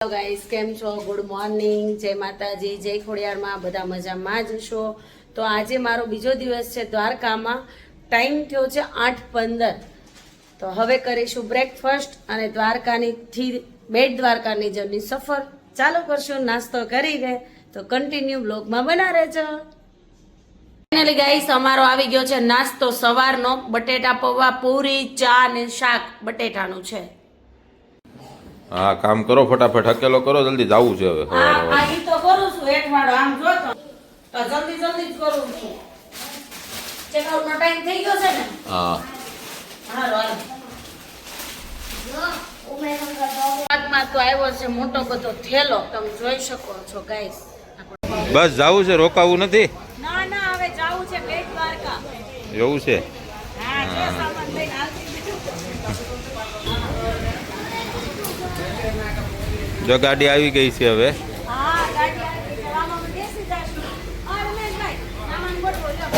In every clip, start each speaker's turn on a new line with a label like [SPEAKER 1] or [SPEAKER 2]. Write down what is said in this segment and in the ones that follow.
[SPEAKER 1] Hello guys, કેમ છો? Good morning, જય માતાજી, જય ખોડિયારમાં. બધા મજામાં જ છો. તો આજે મારો બીજો દિવસ છે દ્વારકામાં. ટાઈમ થયો છે 8:15. તો હવે કરીશું બ્રેકફાસ્ટ અને દ્વારકાની બેટ દ્વારકાની જર્ની સફર ચાલુ કરશું. નાસ્તો કરીને તો કન્ટિન્યુ બ્લોગમાં બના રહેજો. ફાઇનલી ગાઈસ, અમારો આવી ગયો છે નાસ્તો સવારનો. બટેટા પૌવા, પૂરી, ચા ને શાક બટેટાનું છે.
[SPEAKER 2] હા, કામ કરો ફટાફટ, હકેલો કરો, જલ્દી જાવું છે હવે.
[SPEAKER 1] હા, ઈ તો કરું છું. એકવાળો આમ જો તો જલ્દી જ કરું છું. ચેકઆઉટ નો ટાઈમ થઈ ગયો છે ને.
[SPEAKER 2] હા,
[SPEAKER 1] હાલો માં તો આવ્યો છે મોટો બધો થેલો, તમે જોઈ શકો છો ગાઈસ.
[SPEAKER 2] બસ જાવું છે, રોકાવું નથી.
[SPEAKER 1] ના ના, હવે જાવું છે બેટ દ્વારકા.
[SPEAKER 2] એવું છે?
[SPEAKER 1] હા, જે સામાન લઈને આવતી.
[SPEAKER 2] જો ગાડી આવી ગઈ છે હવે.
[SPEAKER 1] હા, ગાડી આવી ગઈ. આમાં બેસી જાશું. આ રમેશભાઈ, સામાન ગોઠવો લ્યો.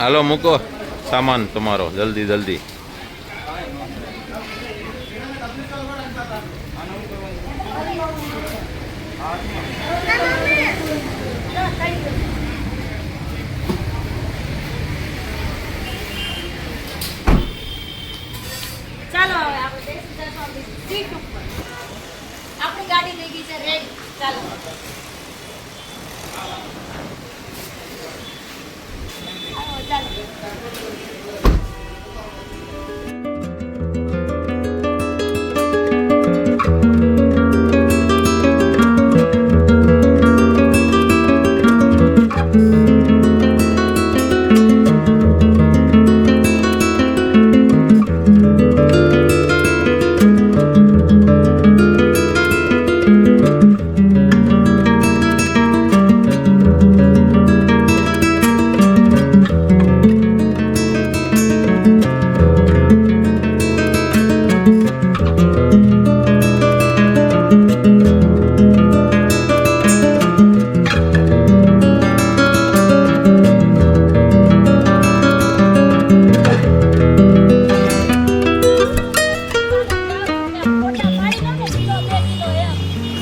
[SPEAKER 2] હાલો મૂકો સામાન તમારો, જલ્દી જલ્દી.
[SPEAKER 1] ચાલો હવે આપણે બેસી જશું આપણી સીટ ઉપર. આપણી ગાડી લઈ ગઈ છે રેડ. ચાલો ચાલો.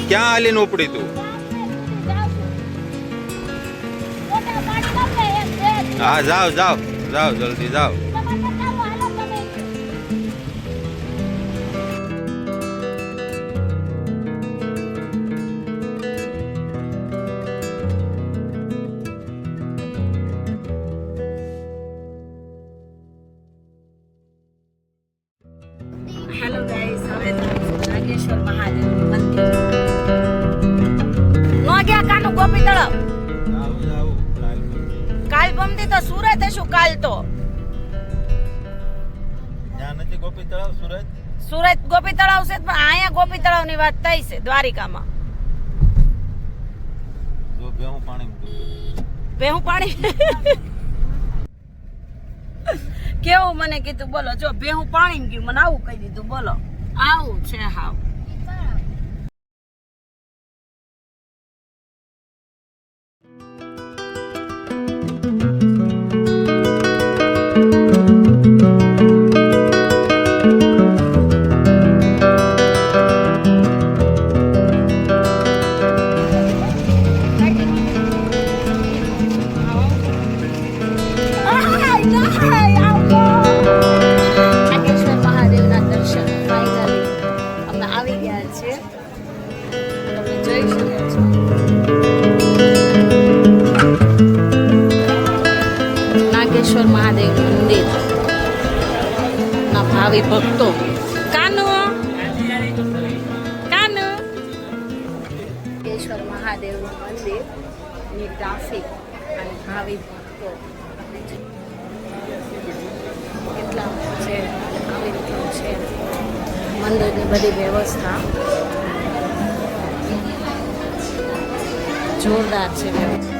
[SPEAKER 2] ક્યાં હાલીને ઉપડી તું? હા, જાવ જાવ જાવ, જલ્દી જાવ.
[SPEAKER 1] હેલો ગાઈસ, હવે નાગેશ્વર મહાદેવનું મંદિર. નો ગયા કાનું ગોપી તળાવ. કાલ બમતી તો સુરત હશું. કાલ તો
[SPEAKER 2] ત્યાં નથી ગોપી તળાવ, સુરત.
[SPEAKER 1] સુરત ગોપી તળાવ છે, પણ અહીંયા ગોપી તળાવની વાત થઈ છે દ્વારિકામાં.
[SPEAKER 2] જો ભેહું પાણી
[SPEAKER 1] ભેહું પાણી કેવું મને કીધું, બોલો. જો ભેહું પાણી ગયું, મને આવું કહી દીધું. બોલો, આવું છે હાવ. નાગેશ્વર મહાદેવના દર્શન ફાઇનલી અમે આવી ગયા છે. તમે જોઈ શકો છો નાગેશ્વર મહાદેવ મંદિર ના ભાવિ ભક્તો. કાનો નાગેશ્વર મહાદેવનું મંદિર ની ટ્રાફિક અને ભાવિ ભક્તો કેટલા છે. આવી રીતનું છે મંદિરની બધી વ્યવસ્થા. જોરદાર છે વ્યવસ્થા.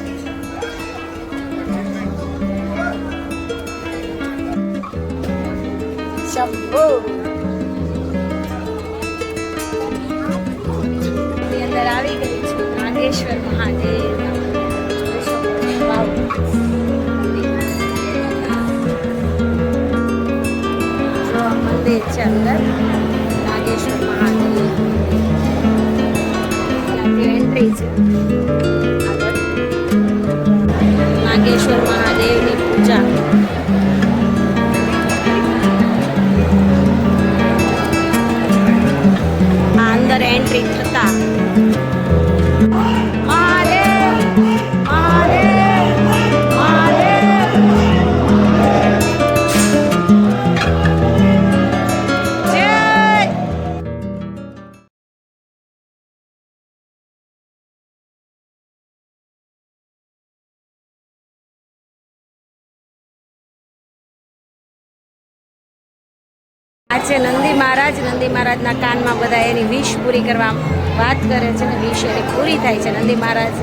[SPEAKER 1] શંભો અંદર આવી ગઈ છું નાગેશ્વર મહાદેવ. જોઈ છે અંદર નાગેશ્વર મહાદેવ ત્યાંથી એન્ટ્રી છે આગળ નાગેશ્વર મહાદેવની પૂજા આ અંદર એન્ટ્રી થતા મહાદેવ મહાદેવ મહાદેવ જય આ છે નંદી મહારાજના કાનમાં બધા એની વિશ પૂરી કરવા વાત કરે છે ને વિશ એની પૂરી થાય છે. નંદી મહારાજ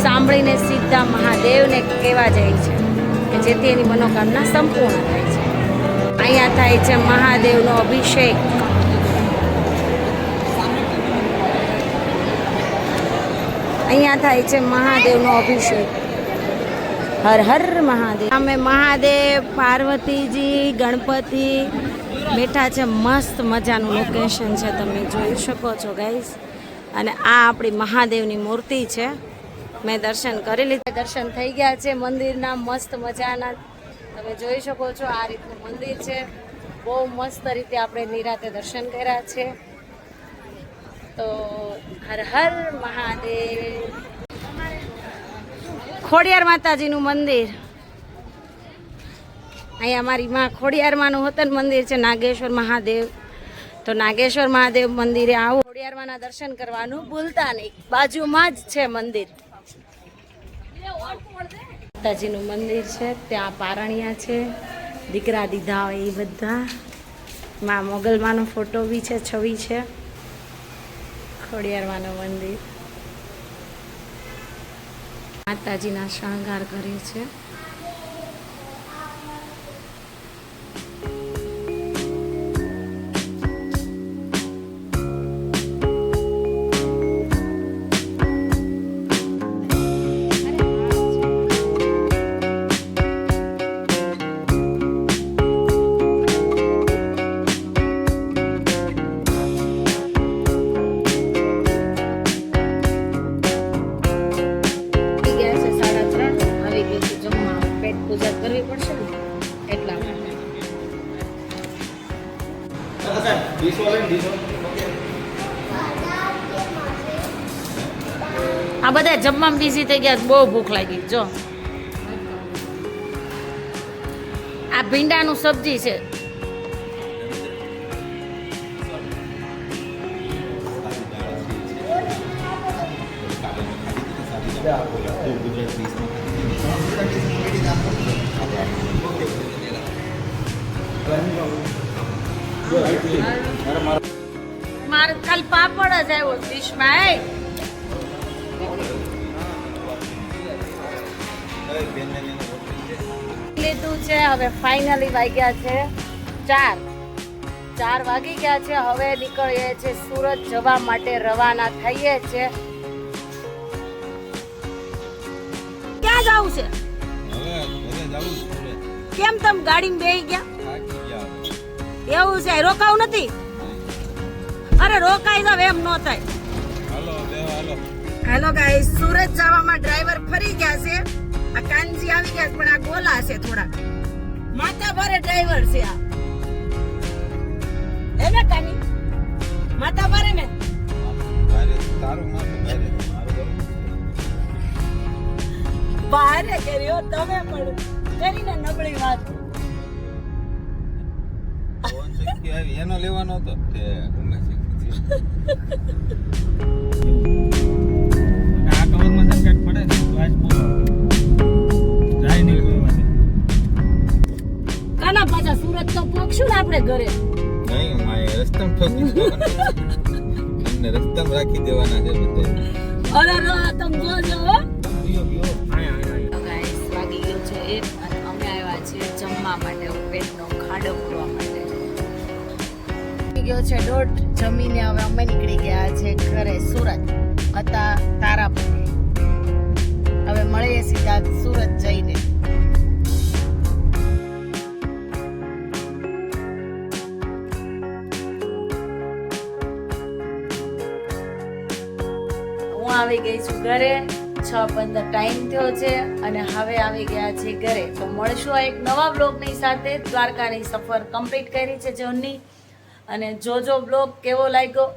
[SPEAKER 1] સાંભળીને સીધા મહાદેવને કહેવા જાય છે કે જેથી એની મનોકામના સંપૂર્ણ થાય છે. અહીંયા થાય છે મહાદેવનો અભિષેક. અહીંયા થાય છે મહાદેવનો અભિષેક. હર હર મહાદેવ. અમે મહાદેવ, પાર્વતીજી, ગણપતિ બેઠા છે. મસ્ત મજાનું લોકેશન છે, તમે જોઈ શકો છો ગાઈસ. અને આ આપણી મહાદેવની મૂર્તિ છે. મેં દર્શન કરી લીધા, દર્શન થઈ ગયા છે મંદિરના મસ્ત મજાના. તમે જોઈ શકો છો આ રીતનું મંદિર છે. બહુ મસ્ત રીતે આપણે નિરાતે દર્શન કર્યા છે. તો હર હર મહાદેવ. ખોડિયાર માતાજીનું મંદિર. અહીંયા અમારી માં ખોડિયારમાંનું હોતન મંદિર છે નાગેશ્વર મહાદેવ. તો નાગેશ્વર મહાદેવ મંદિરે આવો, ખોડિયારમાંના દર્શન કરવાનું ભૂલતા નહીં. બાજુમાં જ છે મંદિર. માતાજીનું મંદિર છે, ત્યાં પારણિયા છે, દીકરા દીધા હોય એ બધા. માં મોગલમાંનો ફોટો બી છે, છવી છે. ખોડિયારમાંનું મંદિર. માતાજીના શણગાર કરે છે. આ બધા જમવામાં બિઝી થઈ ગયા, બહુ ભૂખ લાગી. જો આ ભીંડાનું સબ્જી છે. મારે ખાલી પાપડ જ આવ્યો ડીશમાં. લીધું છે. હવે ફાઇનલી વાગ્યા છે 4 વાગી ગયા છે. હવે નીકળીએ છે સુરત જવા માટે રવાના થઈએ છે. ક્યાં જવું છે? કેમ તમે ગાડીમાં બેસી ગયા? એવું છે? રોકાવું નથી? અરે રોકાઈ જાવ, એમ ન થાય. હેલો ગાઈસ, સુરત જવામાં ડ્રાઈવર ફરી ગયા છે. આ કાનજી આવી ગયા પણ આ ગોલા છે થોડા. માથા ભારે ડ્રાઈવર છે આ. હે ને કાની? માથા ભારે ને? તારું માથું ભારે કર્યો તમે પણ કરીને નબળી વાત.
[SPEAKER 2] એનો લેવાનો હતો તે
[SPEAKER 1] કાના પાછા સુરત તો પહોંચશું ને આપણે ઘરે.
[SPEAKER 2] નહીં માય રસ્તામાં ઠોકી તમને રસ્તામાં રાખી દેવાના છે બધે.
[SPEAKER 1] અરે તમે જોજો હો. ગાઈસ વાગી ગયો છે 1 અને અમે આવ્યા છીએ જમવા માટે, પેટનો ખાડો પૂરવા માટે. ગયો છે 1:30. જમીને હવે અમે નીકળી ગયા છે ઘરે. સુરત હતા તારાપુર. હવે મળીએ સીધા સુરત જઈને. હું આવી ગઈ છું ઘરે. 6:15 ટાઈમ થયો છે અને હવે આવી ગયા છે ઘરે. તો મળશું એક નવા બ્લોગની સાથે. દ્વારકાની સફર કમ્પ્લીટ કરી છે જોનની. અને જોજો બ્લોગ કેવો લાગ્યો